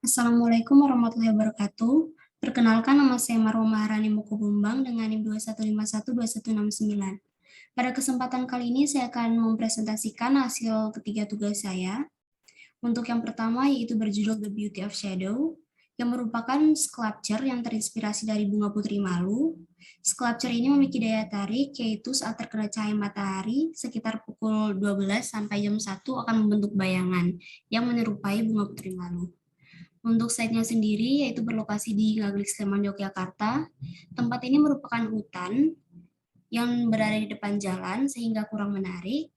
Assalamualaikum warahmatullahi wabarakatuh. Perkenalkan, nama saya Marwa Maharani Mukobumbang dengan NIM 21512169. Pada kesempatan kali ini saya akan mempresentasikan hasil ketiga tugas saya. Untuk yang pertama yaitu berjudul The Beauty of Shadow, yang merupakan sculpture yang terinspirasi dari bunga putri malu. Sculpture ini memiliki daya tarik yaitu saat terkena cahaya matahari sekitar pukul 12 sampai jam 1 akan membentuk bayangan yang menyerupai bunga putri malu. Untuk site-nya sendiri yaitu berlokasi di Ngaglik Sleman, Yogyakarta. Tempat ini merupakan hutan yang berada di depan jalan sehingga kurang menarik,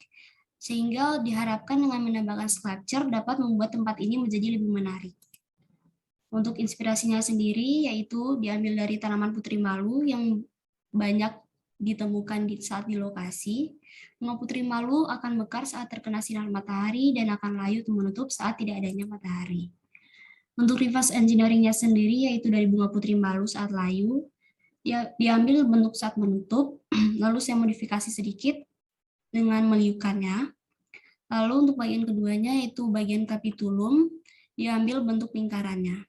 sehingga diharapkan dengan menambahkan sculpture dapat membuat tempat ini menjadi lebih menarik. Untuk inspirasinya sendiri yaitu diambil dari tanaman putri malu yang banyak ditemukan saat di lokasi. Bunga putri malu akan mekar saat terkena sinar matahari dan akan layu menutup saat tidak adanya matahari. Untuk reverse engineering-nya sendiri yaitu dari bunga putri malu saat layu, diambil bentuk saat menutup, lalu saya modifikasi sedikit dengan meliukannya. Lalu untuk bagian keduanya yaitu bagian kapitulum, diambil bentuk lingkarannya.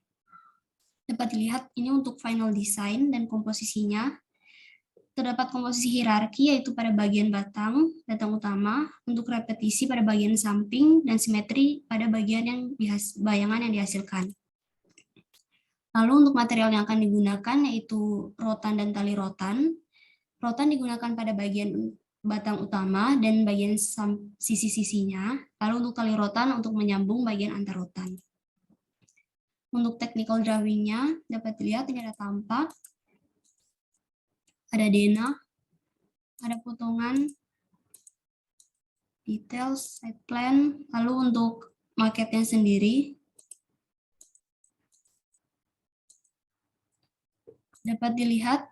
Dapat dilihat ini untuk final design dan komposisinya. Terdapat komposisi hierarki yaitu pada bagian batang utama, untuk repetisi pada bagian samping, dan simetri pada bagian bayangan yang dihasilkan. Lalu untuk material yang akan digunakan yaitu rotan dan tali rotan. Rotan digunakan pada bagian batang utama dan bagian sisi-sisinya. Lalu untuk tali rotan untuk menyambung bagian antar rotan. Untuk technical drawing-nya dapat dilihat ini ada tampak, ada denah, ada potongan, details, side plan. Lalu untuk maketnya sendiri dapat dilihat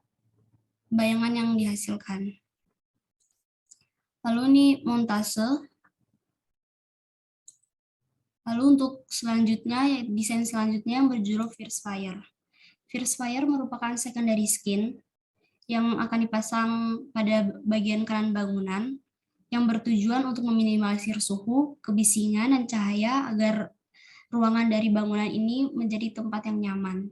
bayangan yang dihasilkan. Lalu ini montase. Lalu untuk selanjutnya, desain selanjutnya yang berjudul Fierce Fire. Fierce Fire merupakan secondary skin yang akan dipasang pada bagian kanan bangunan yang bertujuan untuk meminimalisir suhu, kebisingan, dan cahaya agar ruangan dari bangunan ini menjadi tempat yang nyaman.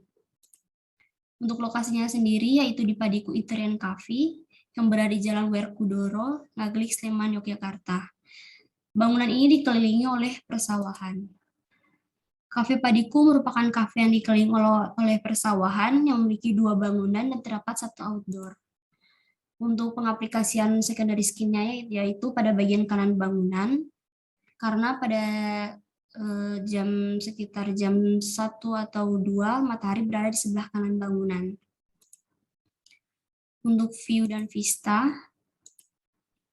Untuk lokasinya sendiri yaitu di Padiku Italian Cafe yang berada di Jalan Werkudoro, Ngaglik, Sleman, Yogyakarta. Bangunan ini dikelilingi oleh persawahan. Kafe Padiku merupakan kafe yang dikelilingi oleh persawahan yang memiliki 2 bangunan dan terdapat 1 outdoor. Untuk pengaplikasian secondary skin-nya yaitu pada bagian kanan bangunan, karena pada sekitar jam 1 atau 2 matahari berada di sebelah kanan bangunan. Untuk view dan vista,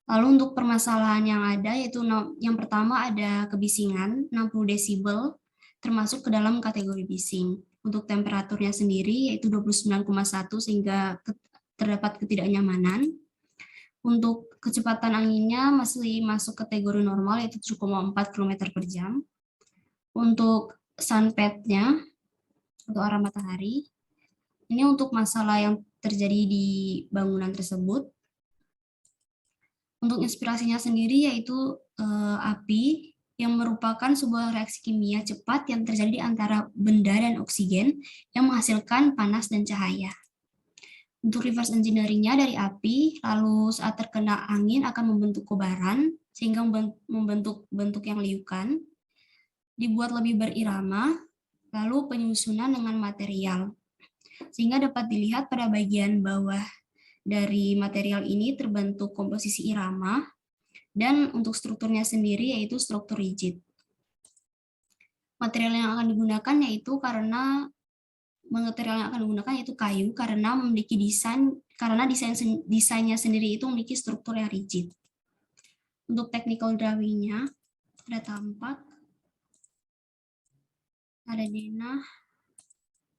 lalu untuk permasalahan yang ada yaitu yang pertama ada kebisingan 60 desibel termasuk ke dalam kategori bising. Untuk temperaturnya sendiri yaitu 29,1 sehingga terdapat ketidaknyamanan. Untuk kecepatan anginnya masih masuk kategori normal yaitu 7,4 km per jam. Untuk sunpad-nya atau arah matahari, ini untuk masalah yang terjadi di bangunan tersebut. Untuk inspirasinya sendiri yaitu api yang merupakan sebuah reaksi kimia cepat yang terjadi antara benda dan oksigen yang menghasilkan panas dan cahaya. Untuk reverse engineering-nya dari api, lalu saat terkena angin akan membentuk kobaran sehingga membentuk bentuk yang liukan, dibuat lebih berirama, lalu penyusunan dengan material. Sehingga dapat dilihat pada bagian bawah dari material ini terbentuk komposisi irama, dan untuk strukturnya sendiri yaitu struktur rigid. Material yang akan digunakan yaitu kayu karena memiliki desainnya sendiri itu memiliki struktur yang rigid. Untuk technical drawing-nya ada tampak, ada denah,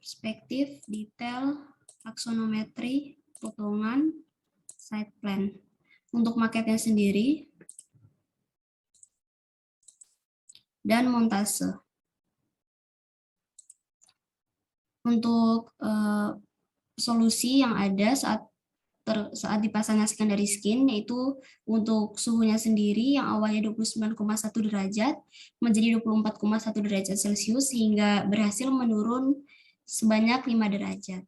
perspektif, detail, aksonometri, potongan, side plan. Untuk maketnya sendiri dan montase. Untuk solusi yang ada saat saat dipasangnya secondary skin, yaitu untuk suhunya sendiri yang awalnya 29,1 derajat menjadi 24,1 derajat Celcius sehingga berhasil menurun sebanyak 5 derajat.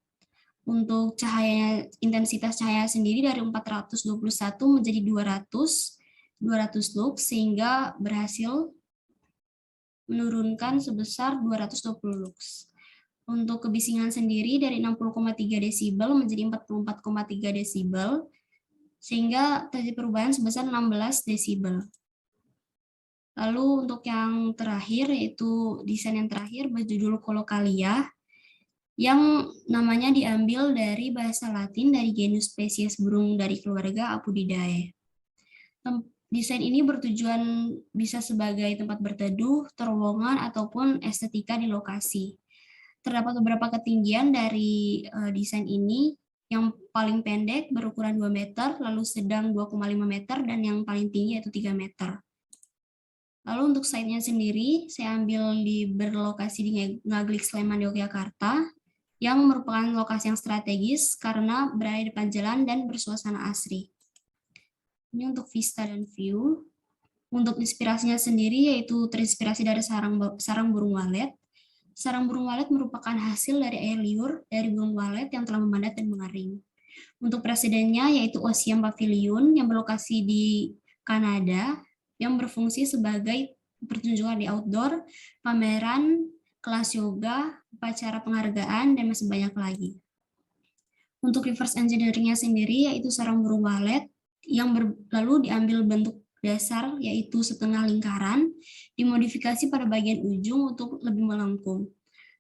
Untuk cahaya, intensitas cahaya sendiri dari 421 menjadi 200 lux sehingga berhasil menurunkan sebesar 220 lux. Untuk kebisingan sendiri dari 60,3 desibel menjadi 44,3 desibel, sehingga terjadi perubahan sebesar 16 desibel. Lalu untuk yang terakhir, yaitu desain yang terakhir berjudul Colocalia, yang namanya diambil dari bahasa Latin dari genus spesies burung dari keluarga Apudidae. Desain ini bertujuan bisa sebagai tempat berteduh, terowongan, ataupun estetika di lokasi. Terdapat beberapa ketinggian dari desain ini, yang paling pendek berukuran 2 meter, lalu sedang 2,5 meter, dan yang paling tinggi yaitu 3 meter. Lalu untuk site-nya sendiri, saya ambil berlokasi di Ngaglik Sleman, Yogyakarta, yang merupakan lokasi yang strategis karena berada di depan jalan dan bersuasana asri. Ini untuk vista dan view. Untuk inspirasinya sendiri yaitu terinspirasi dari sarang burung walet. Sarang burung walet merupakan hasil dari air liur dari burung walet yang telah memandat dan mengering. Untuk presidennya yaitu Ocean Pavilion yang berlokasi di Kanada, yang berfungsi sebagai pertunjukan di outdoor, pameran, kelas yoga, upacara penghargaan, dan masih banyak lagi. Untuk reverse engineering-nya sendiri yaitu sarang burung walet yang lalu diambil bentuk dasar yaitu setengah lingkaran, dimodifikasi pada bagian ujung untuk lebih melengkung.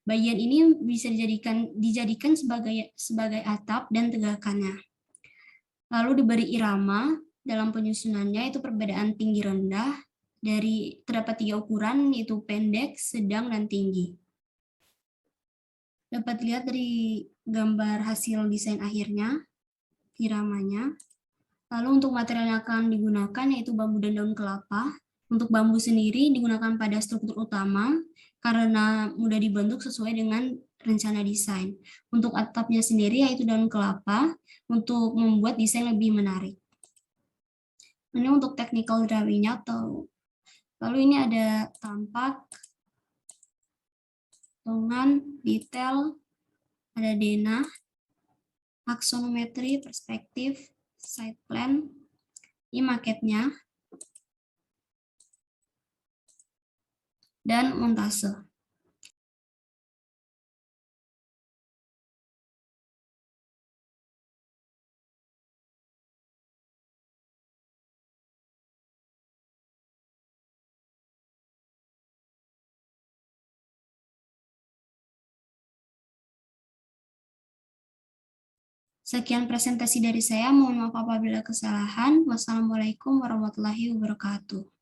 Bagian ini bisa dijadikan sebagai atap dan tegakannya. Lalu diberi irama dalam penyusunannya, itu perbedaan tinggi rendah dari terdapat 3 ukuran yaitu pendek, sedang, dan tinggi. Dapat dilihat dari gambar hasil desain akhirnya, iramanya. Lalu untuk material yang akan digunakan yaitu bambu dan daun kelapa. Untuk bambu sendiri digunakan pada struktur utama karena mudah dibentuk sesuai dengan rencana desain. Untuk atapnya sendiri yaitu daun kelapa untuk membuat desain lebih menarik. Ini untuk technical drawing-nya lalu ini ada tampak, potongan, detail, ada denah, aksonometri, perspektif, side plan, ini maketnya, dan montase. Sekian presentasi dari saya, mohon maaf apabila kesalahan. Wassalamualaikum warahmatullahi wabarakatuh.